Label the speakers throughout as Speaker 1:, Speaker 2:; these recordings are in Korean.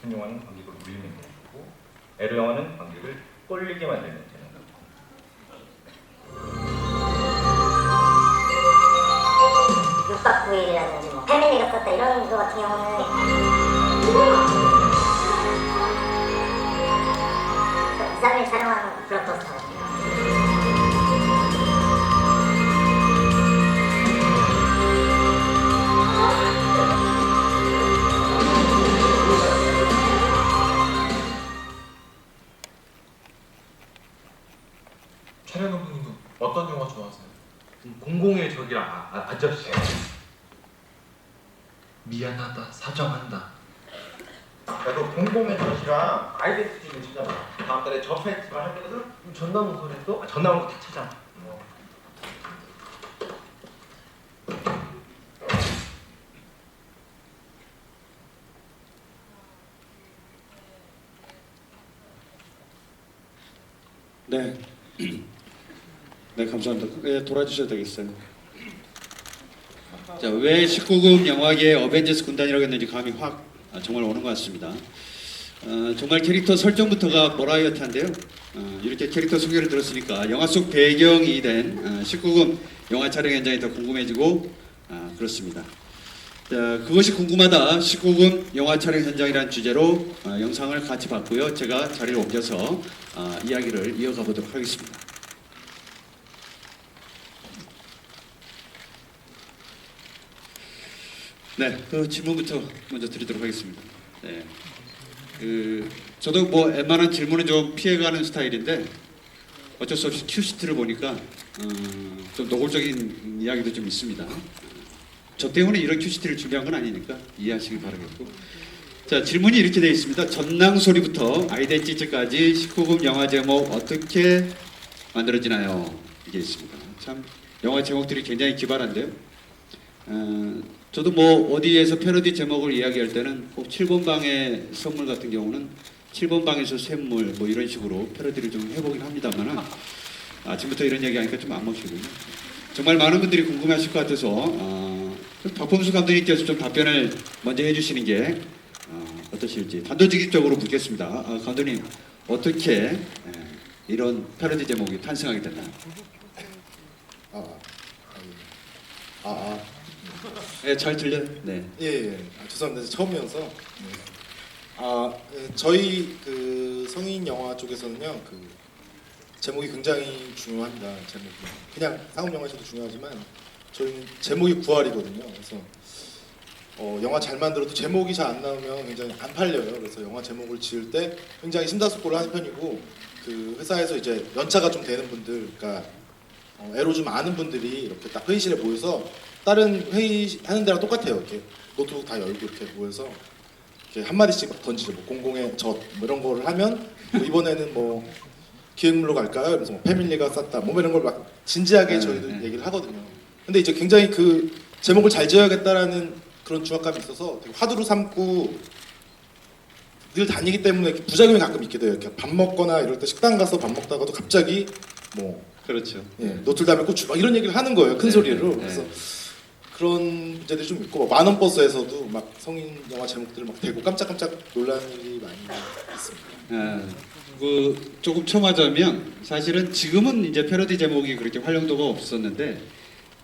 Speaker 1: 큰 영화는 관객을 울리는 재능이고 에로 영화는 관객을 꼴리게 만드는 재능.
Speaker 2: 육박 9일이라든지 뭐 패밀리가 썼다 이런 거 같은 경우는 그 2, 3일 촬영하는 블록버스터거든요.
Speaker 3: 촬영 감독님은 어떤 영화 좋아하세요?
Speaker 1: 공공의 적이랑 아저씨.
Speaker 3: 미안하다, 사정한다.
Speaker 4: 나도 공공의 젖이랑 아이덴티티 좀 찾아봐. 다음 달에 저 페스티벌 할 때거든?
Speaker 1: 전나무 소리 또? 전나무 다 찾아.
Speaker 5: 네. 네, 감사합니다. 네, 돌아주셔도 되겠어요. 자, 왜 19금 영화계의 어벤져스 군단이라고 했는지 감이 확 정말 오는 것 같습니다. 정말 캐릭터 설정부터가 버라이어티한데요. 이렇게 캐릭터 소개를 들었으니까 영화 속 배경이 된 19금 영화 촬영 현장이 더 궁금해지고 그렇습니다. 자, 그것이 궁금하다 19금 영화 촬영 현장이라는 주제로 영상을 같이 봤고요. 제가 자리를 옮겨서 이야기를 이어가 보도록 하겠습니다. 네, 그 질문부터 먼저 드리도록 하겠습니다. 네, 저도 뭐 웬만한 질문은 좀 피해가는 스타일인데 어쩔 수 없이 큐시트를 보니까 좀 노골적인 이야기도 좀 있습니다. 저 때문에 이런 큐시트를 준비한 건 아니니까 이해하시기 바라겠고. 자, 질문이 이렇게 되어 있습니다. 전낭소리부터 아이덴티티까지 19금 영화 제목 어떻게 만들어지나요? 이게 있습니다. 참 영화 제목들이 굉장히 기발한데요. 저도 뭐 어디에서 패러디 제목을 이야기할 때는 꼭 7번 방의 선물 같은 경우는 7번 방에서 샘물 뭐 이런 식으로 패러디를 좀 해보긴 합니다만 아침부터 이런 얘기하니까 좀 안 먹히군요. 정말 많은 분들이 궁금해하실 것 같아서 박범수 감독님께서 좀 답변을 먼저 해주시는 게 어떠실지 단도직입적으로 묻겠습니다. 감독님 어떻게 이런 패러디 제목이 탄생하게 됐나요? 네, 잘 들려요? 네.
Speaker 6: 예. 죄송합니다. 처음이어서. 저희 그 성인 영화 쪽에서는요, 그 제목이 굉장히 중요합니다. 제목이 그냥 상업 영화에서도 중요하지만 저희는 제목이 구할이거든요. 그래서 영화 잘 만들어도 제목이 잘 안 나오면 굉장히 안 팔려요. 그래서 영화 제목을 지을 때 굉장히 심사숙고를 하는 편이고 그 회사에서 이제 연차가 좀 되는 분들, 그러니까 애로 좀 아는 분들이 이렇게 딱 회의실에 모여서 다른 회의 하는 데랑 똑같아요. 이렇게 노트북 다 열고 이렇게 모여서 이렇게 한 마디씩 막 던지죠. 뭐 공공의 젖 뭐 이런 거를 하면 뭐 이번에는 뭐 기획물로 갈까요? 그래서 뭐 패밀리가 쌌다 뭐 이런 걸 막 진지하게 저희도 얘기를 하거든요. 근데 이제 굉장히 그 제목을 잘 지어야겠다라는 그런 중압감이 있어서 되게 화두로 삼고 늘 다니기 때문에 부작용이 가끔 있게 돼요. 이렇게 밥 먹거나 이럴 때 식당 가서 밥 먹다가도 갑자기 뭐
Speaker 5: 그렇죠.
Speaker 6: 노틀담의 꽃 막 이런 얘기를 하는 거예요. 큰
Speaker 5: 네,
Speaker 6: 소리로.
Speaker 5: 네.
Speaker 6: 그래서 그런 문제들이 좀 있고 만원 버스에서도 막 성인 영화 제목들을 막 대고 깜짝깜짝 놀라는 일이 많이 있습니다.
Speaker 5: 그 조금 첨하자면 사실은 지금은 이제 패러디 제목이 그렇게 활용도가 없었는데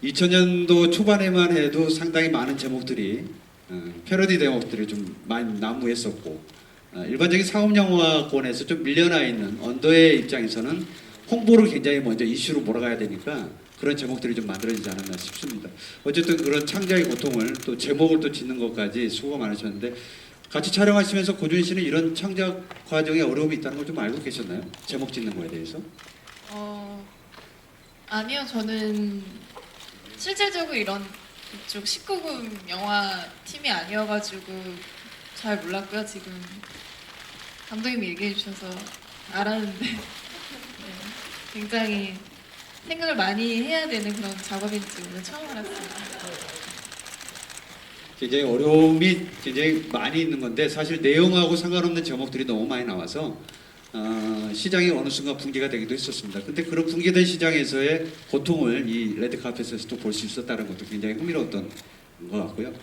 Speaker 5: 2000년도 초반에만 해도 상당히 많은 제목들이 패러디 제목들이 좀 많이 난무했었고 일반적인 상업 영화권에서 좀 밀려나 있는 언더의 입장에서는 홍보를 굉장히 먼저 이슈로 몰아가야 되니까 그런 제목들이 좀 만들어지지 않았나 싶습니다. 어쨌든 그런 창작의 고통을 또 제목을 또 짓는 것까지 수고가 많으셨는데 같이 촬영하시면서 고준 씨는 이런 창작 과정에 어려움이 있다는 걸 좀 알고 계셨나요? 제목 짓는 거에 대해서?
Speaker 7: 아니요. 저는 실질적으로 이런 이쪽 19금 영화 팀이 아니어가지고 잘 몰랐고요. 지금 감독님이 얘기해 주셔서 알았는데 네, 굉장히 생각을 많이 해야 되는 그런 작업인지 오늘 처음 알았습니다.
Speaker 5: 굉장히 어려움이 굉장히 많이 있는 건데 사실 내용하고 상관없는 제목들이 너무 많이 나와서 시장이 어느 순간 붕괴가 되기도 했었습니다. 근데 그런 붕괴된 시장에서의 고통을 이 레드카펫에서도 볼 수 있었다는 것도 굉장히 흥미로웠던 것 같고요.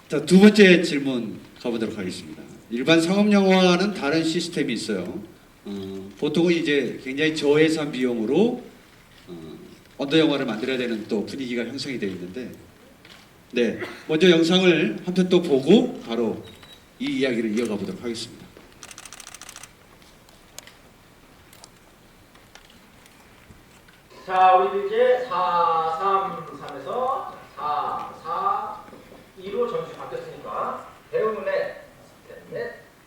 Speaker 5: 자, 두 번째 질문 가보도록 하겠습니다. 일반 상업 영화는 다른 시스템이 있어요. 보통은 이제 굉장히 저예산 비용으로 언더 영화를 만들어야 되는 또 분위기가 형성이 되어 있는데, 네, 먼저 영상을 한 편 또 보고 바로 이 이야기를 이어가 보도록 하겠습니다.
Speaker 4: 자, 우리들 이제 4-3-3에서 4-4-2로 전시 바뀌었으니까 배우는 넷,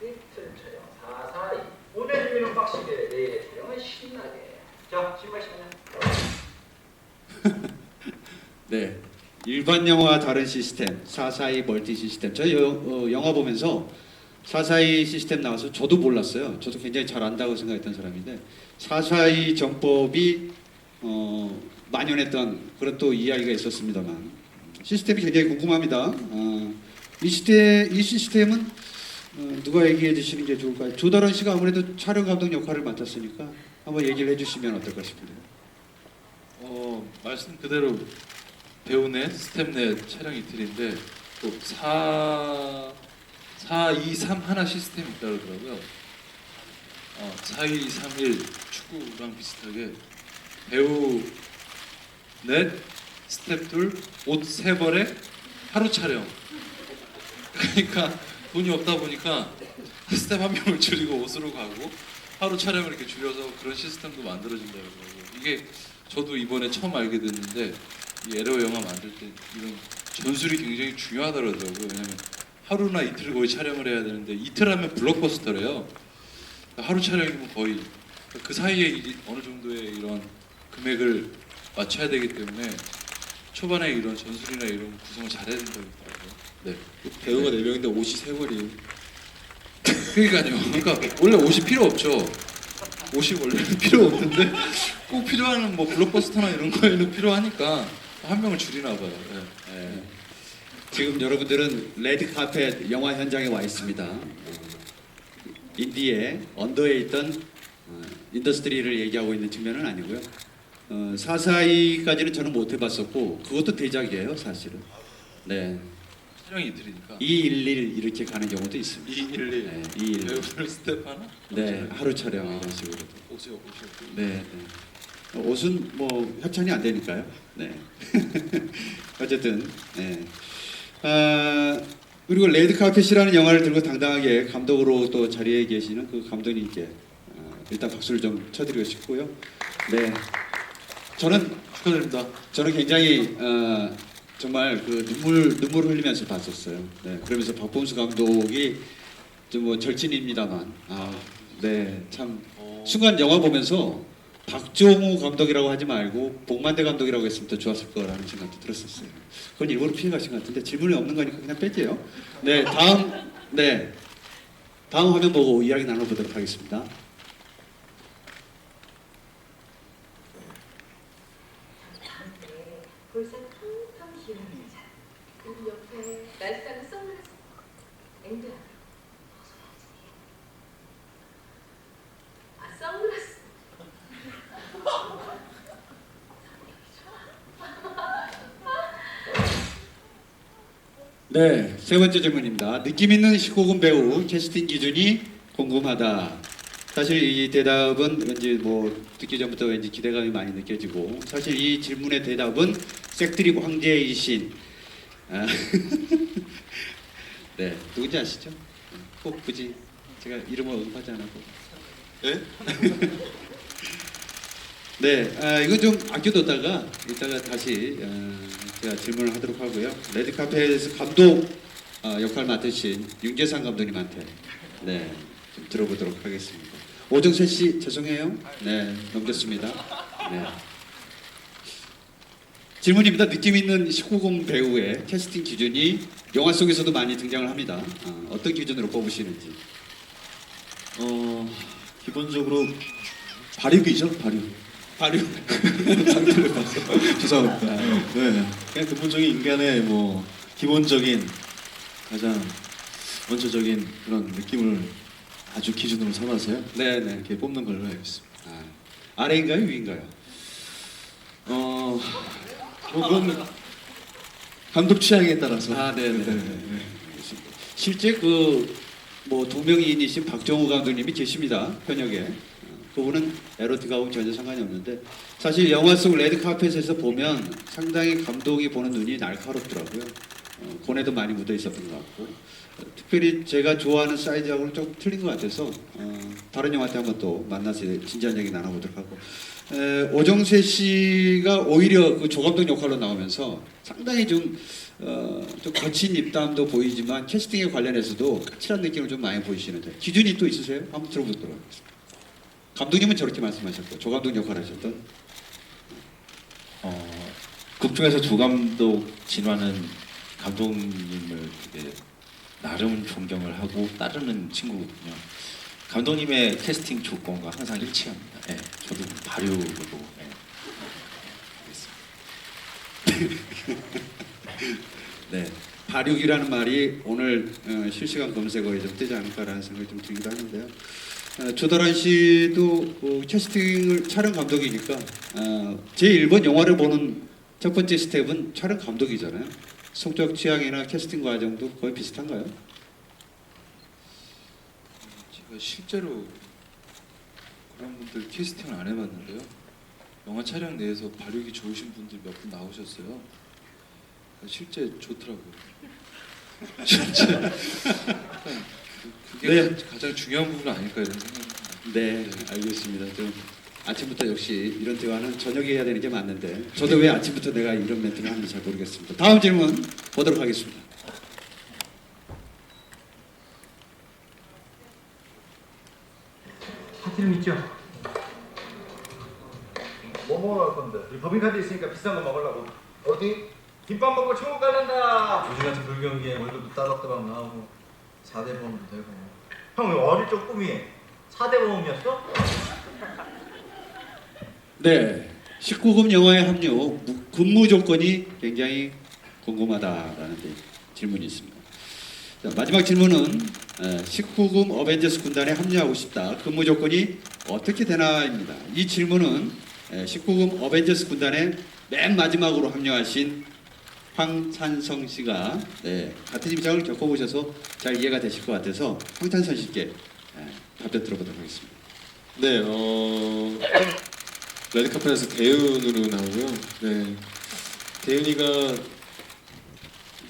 Speaker 4: 이틀 촬영 4-4-2. 오늘 준비는 빡시게, 내일 촬영은 신나게. 자, 신발시면
Speaker 5: 네, 일반 영화 다른 시스템 442 멀티 시스템. 저희 영화 보면서 442 시스템 나와서 저도 몰랐어요. 저도 굉장히 잘 안다고 생각했던 사람인데 442 정법이 만연했던 그런 또 이야기가 있었습니다만 시스템이 굉장히 궁금합니다. 이 시스템은 누가 얘기해 주시는 게 좋을까요? 조다론 씨가 아무래도 촬영 감독 역할을 맡았으니까 한번 얘기를 해주시면 어떨까 싶은데요.
Speaker 8: 말씀 그대로 배우넷, 스텝넷 촬영 이틀인데 또 4-2-3 하나 시스템이 있다 그러더라고요. 4-2-3-1 축구랑 비슷하게 배우 넷, 스텝 둘, 옷 세 벌에 하루 촬영. 그러니까 돈이 없다 보니까 스텝 한 명을 줄이고 옷으로 가고 하루 촬영을 이렇게 줄여서 그런 시스템도 만들어진다고 그러고, 이게 저도 이번에 처음 알게 됐는데 이 에러 영화 만들 때 이런 전술이 굉장히 중요하다고 그러더라고요. 왜냐면 하루나 이틀 거의 촬영을 해야 되는데 이틀 하면 블록버스터래요. 하루 촬영이면 거의 그 사이에 어느 정도의 이런 금액을 맞춰야 되기 때문에 초반에 이런 전술이나 이런 구성을 잘해야 된다고 하더라고요. 네.
Speaker 3: 배우가 4명인데 옷이 3벌이에요.
Speaker 8: 그러니까요. 그러니까 원래 옷이 필요 없죠. 옷이 원래는 필요 없는데 꼭 필요한 뭐 블록버스터나 이런 거에는 필요하니까 한 명을 줄이나 봐요. 네. 네.
Speaker 5: 지금 여러분들은 레드 카펫 영화 현장에 와 있습니다. 인디의 언더에 있던 인더스트리를 얘기하고 있는 측면은 아니고요. 442까지는 저는 못 해봤었고 그것도 대작이에요, 사실은. 네.
Speaker 8: 촬영이 이틀이니까.
Speaker 5: 211 이렇게 가는 경우도 있습니다.
Speaker 8: 211.
Speaker 5: 네, 211.
Speaker 8: 배우들 스텝 하나?
Speaker 5: 네, 하루 촬영 이런 식으로.
Speaker 8: 옷이.
Speaker 5: 네, 네. 옷은 뭐 협찬이 안 되니까요. 네. 어쨌든, 네. 그리고 레드 카펫이라는 영화를 들고 당당하게 감독으로 또 자리에 계시는 그 감독님께 일단 박수를 좀 쳐드리고 싶고요. 네. 저는
Speaker 8: 축하드립니다.
Speaker 5: 저는 굉장히 정말 그 눈물 흘리면서 봤었어요. 네. 그러면서 박범수 감독이 좀 뭐 절친입니다만, 네, 참 순간 영화 보면서 박종우 감독이라고 하지 말고 복만대 감독이라고 했으면 더 좋았을 거라는 생각도 들었었어요. 그건 일부러 피해 가신 것 같은데 질문이 없는 거니까 그냥 뺄게요. 네, 다음 화면 보고 이야기 나눠보도록 하겠습니다.
Speaker 9: 볼살 텅텅 비는 여자. 그리고 옆에 날씬한 선글라스. 앵두야. 선글라스.
Speaker 5: 네, 세 번째 질문입니다. 느낌 있는 19금 배우 캐스팅 기준이 궁금하다. 사실 이 대답은 왠지 뭐 듣기 전부터 왠지 기대감이 많이 느껴지고, 사실 이 질문의 대답은 색드립 황제의 신. 네, 누군지 아시죠? 꼭 굳이 제가 이름을 언급하지 않아도.
Speaker 3: 네?
Speaker 5: 네, 이건 좀 아껴뒀다가 이따가 다시 제가 질문을 하도록 하고요. 레드카펫에서 감독 역할 맡으신 윤재상 감독님한테 네, 좀 들어보도록 하겠습니다. 오정세 씨 죄송해요. 네, 넘겼습니다. 네. 질문입니다. 느낌 있는 19금 배우의 캐스팅 기준이 영화 속에서도 많이 등장을 합니다. 어떤 기준으로 뽑으시는지.
Speaker 6: 기본적으로 발육이죠, 발육.
Speaker 5: 발육.
Speaker 6: 상태를 봐서 죄송합니다. 네, 그냥 근본적인 인간의 뭐 기본적인 가장 원초적인 그런 느낌을 아주 기준으로 삼아서요.
Speaker 5: 네네.
Speaker 6: 이렇게 뽑는 걸로 알고 있습니다.
Speaker 5: 아래인가요, 위인가요?
Speaker 6: 뭐 그건 감독 취향에 따라서.
Speaker 5: 네네. 실제 뭐 동명이인이신 박정우 감독님이 계십니다. 현역에. 그분은 에로틱하고 전혀 상관이 없는데 사실 영화 속 레드 카펫에서 보면 상당히 감독이 보는 눈이 날카롭더라고요. 고뇌도 많이 묻어 있었던 것 같고 특별히 제가 좋아하는 사이즈하고는 좀 틀린 것 같아서 다른 영화 때 한번 또 만나서 진지한 얘기 나눠보도록 하고 오정세 씨가 오히려 그 조감독 역할로 나오면서 상당히 좀 거친 입담도 보이지만 캐스팅에 관련해서도 까칠한 느낌을 좀 많이 보이시는데 기준이 또 있으세요? 한번 들어보도록 하겠습니다. 감독님은 저렇게 말씀하셨고 조감독 역할 하셨던
Speaker 10: 극 중에서 조감독 진화는 감독님을 되게 나름 존경을 하고 따르는 친구거든요. 감독님의 캐스팅 조건과 항상 일치합니다. 예, 저도 발효로
Speaker 5: 네, 발육이라는 말이 오늘 실시간 검색어에 좀 뜨지 않을까라는 생각이 좀 들기도 하는데요. 조달환 씨도 캐스팅을 촬영 감독이니까 제 1번 영화를 보는 첫 번째 스텝은 촬영 감독이잖아요. 성적 취향이나 캐스팅 과정도 거의 비슷한가요?
Speaker 8: 제가 실제로 그런 분들 캐스팅을 안 해봤는데요. 영화 촬영 내에서 발육이 좋으신 분들 몇 분 나오셨어요. 실제 좋더라고요. 진짜 그게
Speaker 5: 네.
Speaker 8: 가장 중요한 부분 아닐까 이런 생각이
Speaker 5: 네, 알겠습니다. 좀 아침부터 역시 이런 대화는 저녁에 해야 되는 게 맞는데 저도 왜 아침부터 내가 이런 멘트를 하는지 잘 모르겠습니다. 다음 질문 보도록 하겠습니다.
Speaker 4: 파티룸 있죠? 뭐 먹으러 갈 건데? 우리 법인카드 있으니까 비싼 거 먹으려고. 어디? 김밥 먹고 천국 갈란다.
Speaker 11: 요즘 같은 불경기에 월급도 따박따박 나오고 4대 보험도 되고.
Speaker 4: 형 왜 어릴 적 꿈이 4대 보험이었어?
Speaker 5: 네, 19금 영화의 합류 근무 조건이 굉장히 궁금하다라는 질문이 있습니다. 자, 마지막 질문은 19금 어벤져스 군단에 합류하고 싶다. 근무 조건이 어떻게 되나입니다. 이 질문은 19금 어벤져스 군단에 맨 마지막으로 합류하신 황찬성 씨가 같은 입장을 겪어보셔서 잘 이해가 되실 것 같아서 황찬성 씨께 답변 들어보도록 하겠습니다.
Speaker 3: 네, 레드카펫에서 대윤으로 나오고요. 네, 대윤이가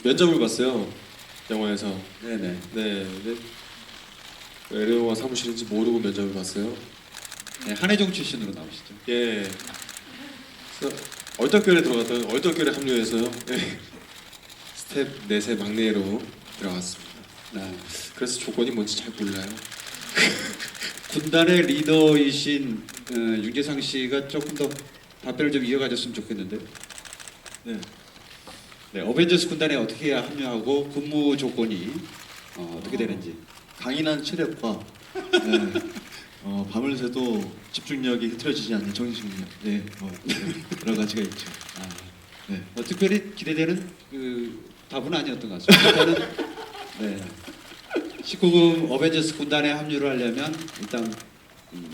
Speaker 3: 면접을 봤어요. 영화에서.
Speaker 5: 네네.
Speaker 3: 네, 근데 에르영화 사무실인지 모르고 면접을 봤어요.
Speaker 5: 네, 한혜종 출신으로 나오시죠.
Speaker 3: 예. 그래서 얼떨결에 들어갔다가 얼떨결에 합류해서요. 네. 스텝 넷의 막내로 들어갔습니다. 그래서 조건이 뭔지 잘 몰라요.
Speaker 5: 군단의 리더이신 윤계상 씨가 조금 더 답변을 좀 이어가줬으면 좋겠는데. 네, 어벤져스 군단에 어떻게 해야 합류하고 근무 조건이 어떻게 되는지.
Speaker 11: 강인한 체력과 밤을 새도 집중력이 흐트러지지 않는 정신력, 여러 가지가 있죠.
Speaker 5: 특별히 기대되는 답은 아니었던 것 같습니다. 저는 19금 어벤져스 군단에 합류를 하려면 일단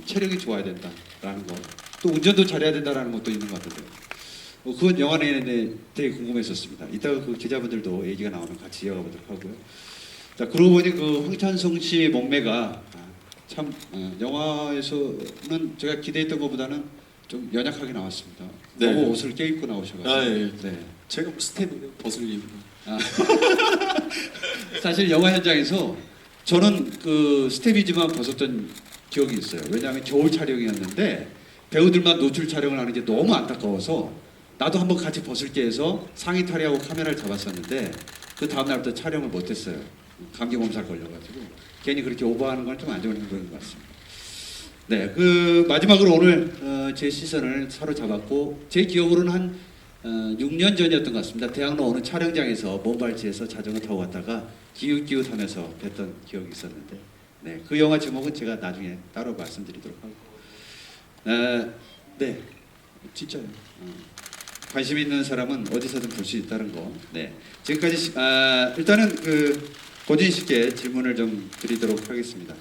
Speaker 5: 체력이 좋아야 된다라는 것, 또 운전도 잘해야 된다라는 것도 있는 것 같은데요. 그건 영화 내내 되게 궁금했었습니다. 이따가 그 기자분들도 얘기가 나오면 같이 이어가 보도록 하고요. 자, 그러고 보니 그 황찬성 씨의 몸매가 참 영화에서는 제가 기대했던 것보다는 좀 연약하게 나왔습니다.
Speaker 3: 네.
Speaker 5: 너무 옷을 껴입고 나오셔가지고.
Speaker 3: 예.
Speaker 5: 네.
Speaker 3: 제가 스텝이에요. 벗을 이유가.
Speaker 5: 사실 영화 현장에서 저는 그 스텝이지만 벗었던 기억이 있어요. 왜냐하면 겨울 촬영이었는데 배우들만 노출 촬영을 하는 게 너무 안타까워서 나도 한번 같이 벗을게 해서 상의 탈의하고 카메라를 잡았었는데 그 다음날부터 촬영을 못했어요. 감기 몸살 걸려가지고 괜히 그렇게 오버하는 건 좀 안 좋은 행동인 것 같습니다. 네, 그 마지막으로 오늘 제 시선을 사로잡았고 제 기억으로는 한 6년 전이었던 것 같습니다. 대학로 어느 촬영장에서 먼발치에서 자전거 타고 갔다가 기웃기웃하면서 뵀던 기억이 있었는데, 네, 그 영화 제목은 제가 나중에 따로 말씀드리도록 하고, 네, 진짜요. 관심 있는 사람은 어디서든 볼 수 있다는 거. 네, 지금까지 일단은 그 고진 씨께 질문을 좀 드리도록 하겠습니다.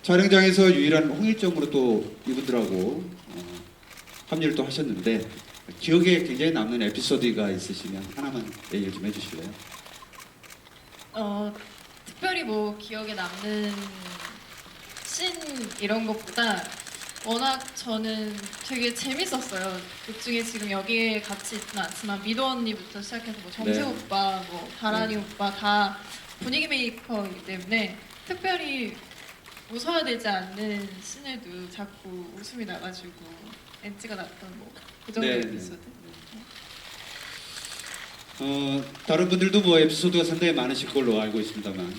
Speaker 5: 촬영장에서 유일한 홍일점으로 또 이분들하고 합류를 또 하셨는데 기억에 굉장히 남는 에피소드가 있으시면 하나만 얘기를 좀 해주실래요?
Speaker 7: 특별히 뭐 기억에 남는 씬 이런 것보다 워낙 저는 되게 재밌었어요. 그 중에 지금 여기에 같이 있지는 않지만 미도 언니부터 시작해서 뭐 정세
Speaker 5: 네.
Speaker 7: 오빠, 뭐 바라니 오빠 다 분위기 메이커이기 때문에 특별히 웃어야 되지 않는 씬에도 자꾸 웃음이 나가지고 엔지가 났던 뭐그 정도
Speaker 5: 네,
Speaker 7: 에피소드.
Speaker 5: 다른 분들도 뭐 에피소드가 상당히 많으실 걸로 알고 있습니다만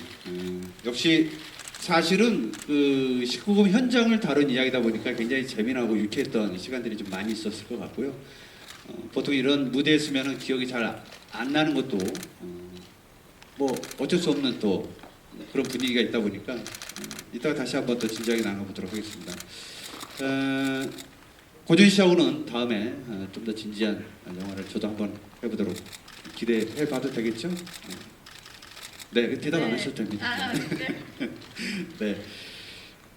Speaker 5: 역시 사실은 그 19금 현장을 다룬 이야기다 보니까 굉장히 재미나고 유쾌했던 시간들이 좀 많이 있었을 것 같고요. 보통 이런 무대에 서면은 기억이 잘 안 나는 것도 뭐 어쩔 수 없는 또 그런 분위기가 있다 보니까 이따가 다시 한번 더 진지하게 나눠보도록 하겠습니다. 고준 씨하고는 다음에 좀 더 진지한 영화를 저도 한번 해보도록 기대해봐도 되겠죠? 네, 대답 안 하셔도 됩니다.
Speaker 7: 네.
Speaker 5: 네,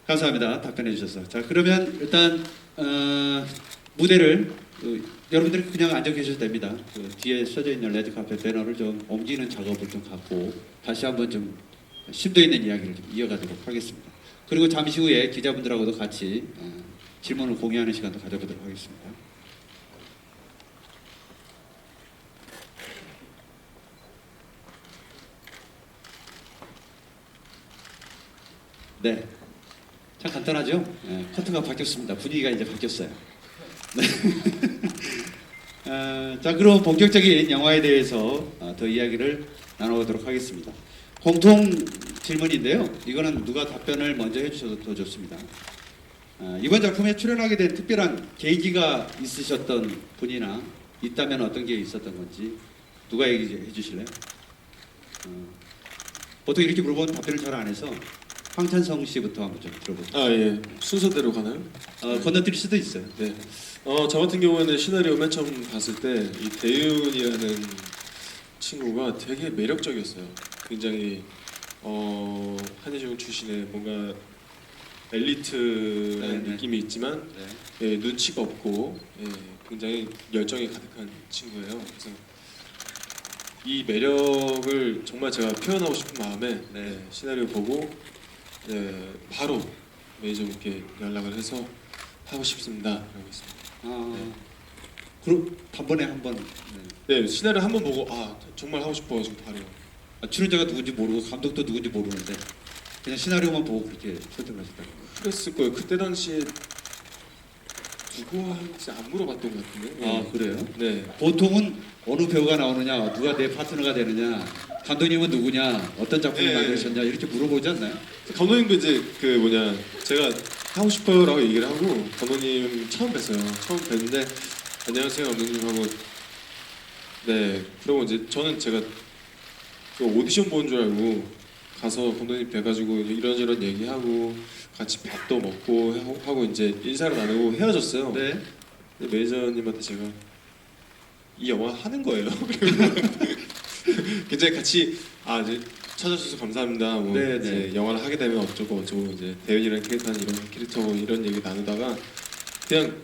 Speaker 5: 감사합니다. 답변해 주셔서. 자, 그러면 일단 무대를 여러분들이 그냥 앉아 계셔도 됩니다. 그 뒤에 써져 있는 레드 카펫 배너를 좀 옮기는 작업을 좀 갖고 다시 한번 좀 심도 있는 이야기를 좀 이어가도록 하겠습니다. 그리고 잠시 후에 기자분들하고도 같이 질문을 공유하는 시간도 가져보도록 하겠습니다. 네, 참 간단하죠? 커트가 바뀌었습니다. 분위기가 이제 바뀌었어요. 네. 자, 그럼 본격적인 영화에 대해서 더 이야기를 나눠보도록 하겠습니다. 공통 질문인데요. 이거는 누가 답변을 먼저 해주셔도 더 좋습니다. 이번 작품에 출연하게 된 특별한 계기가 있으셨던 분이나 있다면 어떤 게 있었던 건지 누가 얘기해 주실래요? 보통 이렇게 물어보면 답변을 잘 안 해서 황찬성 씨부터 한번 좀 들어볼게요.
Speaker 3: 아 예, 순서대로 가나요?
Speaker 5: 건너뛸 수도 있어요.
Speaker 3: 네. 저 같은 경우에는 시나리오 맨 처음 봤을 때 이 대윤이라는 친구가 되게 매력적이었어요. 굉장히 한예종 출신의 뭔가 엘리트라는
Speaker 5: 네.
Speaker 3: 느낌이 있지만 예, 눈치가 없고 예, 굉장히 열정이 가득한 친구예요. 그래서 이 매력을 정말 제가 표현하고 싶은 마음에 네, 시나리오 보고 네, 바로 매니저분께 연락을 해서 하고 싶습니다. 라고 했습니다.
Speaker 5: 그럼 단번에 한번
Speaker 3: 네, 시나리오 한번 보고 정말 하고 싶어가지고 바로
Speaker 5: 출연자가 누군지 모르고 감독도 누군지 모르는데 그냥 시나리오만 보고 그렇게 선택을 하셨다고.
Speaker 3: 그랬을 거예요. 그때 당시에 누구 할지 안 물어봤던 것 같은데.
Speaker 5: 아, 그래요?
Speaker 3: 네.
Speaker 5: 보통은 어느 배우가 나오느냐, 누가 내 파트너가 되느냐, 감독님은 누구냐, 어떤 작품을
Speaker 3: 네.
Speaker 5: 만드셨냐 이렇게 물어보지 않나요?
Speaker 3: 감독님도 이제 제가 하고 싶어요라고 얘기를 하고 감독님 처음 뵀어요. 처음 뵀는데 안녕하세요 감독님 하고 네 그러고 이제 제가 그 오디션 보는 줄 알고 가서 감독님 뵈가지고 이런저런 얘기하고 같이 밥도 먹고 하고 이제 인사를 나누고 헤어졌어요.
Speaker 5: 네.
Speaker 3: 근데 매니저님한테 제가 이 영화 하는 거예요. 굉장히 같이 이제 찾아주셔서 감사합니다. 뭐
Speaker 5: 네,
Speaker 3: 이제
Speaker 5: 네.
Speaker 3: 영화를 하게 되면 어쩌고 이제 대현이라는 캐릭터는 이런 캐릭터 이런 얘기 나누다가 그냥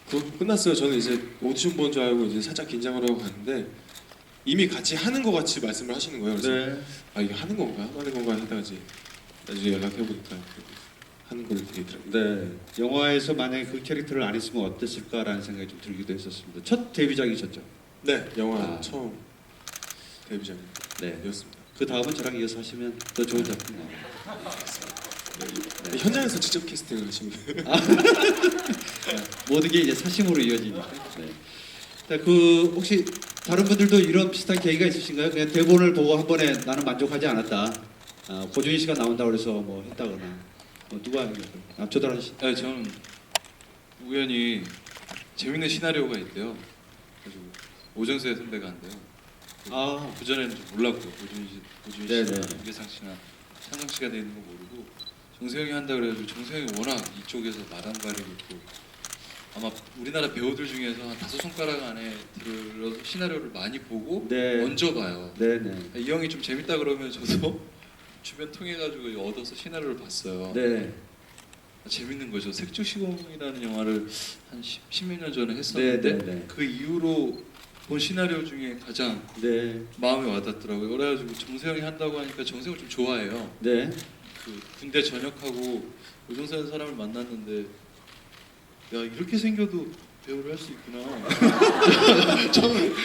Speaker 3: 그거 끝났어요. 저는 이제 오디션 본 줄 알고 이제 살짝 긴장을 하고 갔는데 이미 같이 하는 것 같이 말씀을 하시는 거예요. 그래서
Speaker 5: 네.
Speaker 3: 이게 하는 건가 하다가 이제 나중에 연락해 보니까 하는 걸 되더라고요.
Speaker 5: 네. 영화에서 만약에 그 캐릭터를 안 했으면 어땠을까라는 생각이 좀 들기도 했었습니다. 첫 데뷔작이셨죠?
Speaker 3: 네, 영화 처음 데뷔작이었습니다.
Speaker 5: 네. 그 다음은 저랑 이어서 하시면 더 좋은 작품 나와요.
Speaker 3: 네, 현장에서 직접 캐스팅을 하시면
Speaker 5: 모든 게 이제 사심으로 이어지니까. 네. 자, 혹시 다른 분들도 이런 비슷한 계기가 있으신가요? 그냥 대본을 보고 한 번에 나는 만족하지 않았다. 고준희 씨가 나온다고 그래서 뭐 했다거나. 누가 얘기했어요? 조달한 씨.
Speaker 8: 네, 저는 우연히 재밌는 시나리오가 있대요. 그래서 오정세 선배가 한대요. 그 전에는 좀 몰랐고 고준희 씨나 유계상 씨나 찬성 씨가 되는 거 모르고 정세영이 한다 그래가지고 정세영이 워낙 이쪽에서 마당발이고 있고 아마 우리나라 배우들 중에서 한 5손가락 안에 들어서 시나리오를 많이 보고 먼저 봐요. 이 형이 좀 재밌다 그러면 저도 주변 통해가지고 얻어서 시나리오를 봤어요.
Speaker 5: 네.
Speaker 8: 재밌는 거죠. 색주시공이라는 영화를 한 10몇 년 전에 했었는데 그 이후로 본 시나리오 중에 가장
Speaker 5: 네.
Speaker 8: 마음에 와닿더라고요. 그래가지고 정세영이 한다고 하니까 정세영을 좀 좋아해요.
Speaker 5: 네.
Speaker 8: 그 군대 전역하고 오정세라는 사람을 만났는데 야 이렇게 생겨도 배우를 할 수 있구나.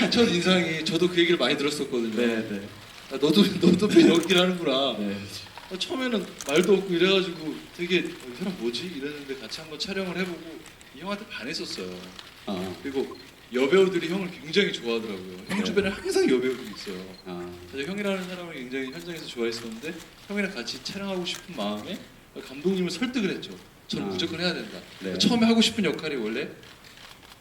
Speaker 8: 첫 인상이 저도 그 얘기를 많이 들었었거든요.
Speaker 5: 네.
Speaker 8: 아, 너도 배우긴 하는구나.
Speaker 5: 네.
Speaker 8: 처음에는 말도 없고 이래가지고 되게 이 사람 뭐지 이랬는데 같이 한번 촬영을 해보고 이 형한테 반했었어요.
Speaker 5: 아.
Speaker 8: 그리고 여배우들이 형을 굉장히 좋아하더라고요. 형 주변에 항상 여배우들이 있어요.
Speaker 5: 아.
Speaker 8: 그래서 형이라는 사람을 굉장히 현장에서 좋아했었는데 형이랑 같이 촬영하고 싶은 마음에 감독님을 설득을 했죠. 저는
Speaker 5: 아.
Speaker 8: 무조건 해야 된다.
Speaker 5: 네.
Speaker 8: 처음에 하고 싶은 역할이 원래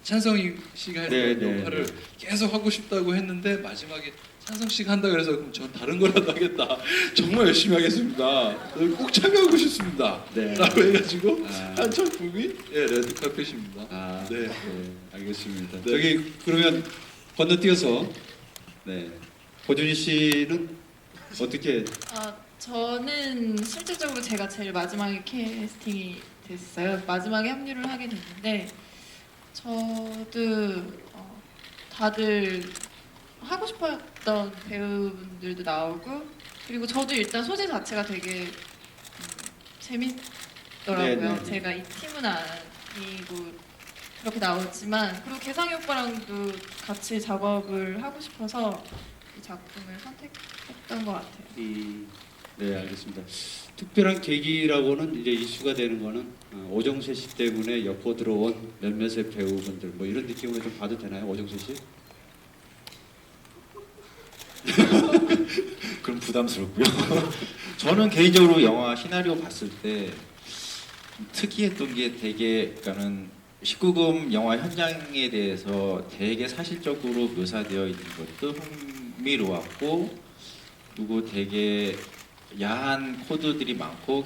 Speaker 8: 찬성이 씨가 했던
Speaker 5: 네,
Speaker 8: 역할을
Speaker 5: 네.
Speaker 8: 계속 하고 싶다고 했는데 마지막에 찬성 씨가 한다 그래서 그럼 전 다른 거라도 하겠다. 정말 열심히 하겠습니다. 꼭 참여하고 싶습니다.
Speaker 5: 네.
Speaker 8: 라고 해가지고
Speaker 5: 아.
Speaker 8: 한 작품이 레드 카펫입니다.
Speaker 5: 아,
Speaker 8: 네.
Speaker 5: 알겠습니다.
Speaker 8: 네.
Speaker 5: 저기 그러면 건너뛰어서 네. 고준희 씨는 어떻게
Speaker 7: 저는 실질적으로 제가 제일 마지막에 캐스팅이 됐어요. 마지막에 합류를 하게 됐는데 저도 다들 하고 싶었던 배우분들도 나오고 그리고 저도 일단 소재 자체가 되게 재밌더라고요.
Speaker 5: 네.
Speaker 7: 제가 이 팀은 아니고 그렇게 나왔지만 그리고 개상이 오빠랑도 같이 작업을 하고 싶어서 이 작품을 선택했던 것 같아요.
Speaker 5: 네, 알겠습니다. 특별한 계기라고는 이제 이슈가 되는 거는 오정세 씨 때문에 엮어 들어온 몇몇의 배우분들 뭐 이런 느낌으로 좀 봐도 되나요, 오정세 씨?
Speaker 10: 그럼 부담스럽고요. 저는 개인적으로 영화 시나리오 봤을 때 특이했던 게 되게 그러니까는 19금 영화 현장에 대해서 되게 사실적으로 묘사되어 있는 것도 흥미로웠고 그리고 되게 야한 코드들이 많고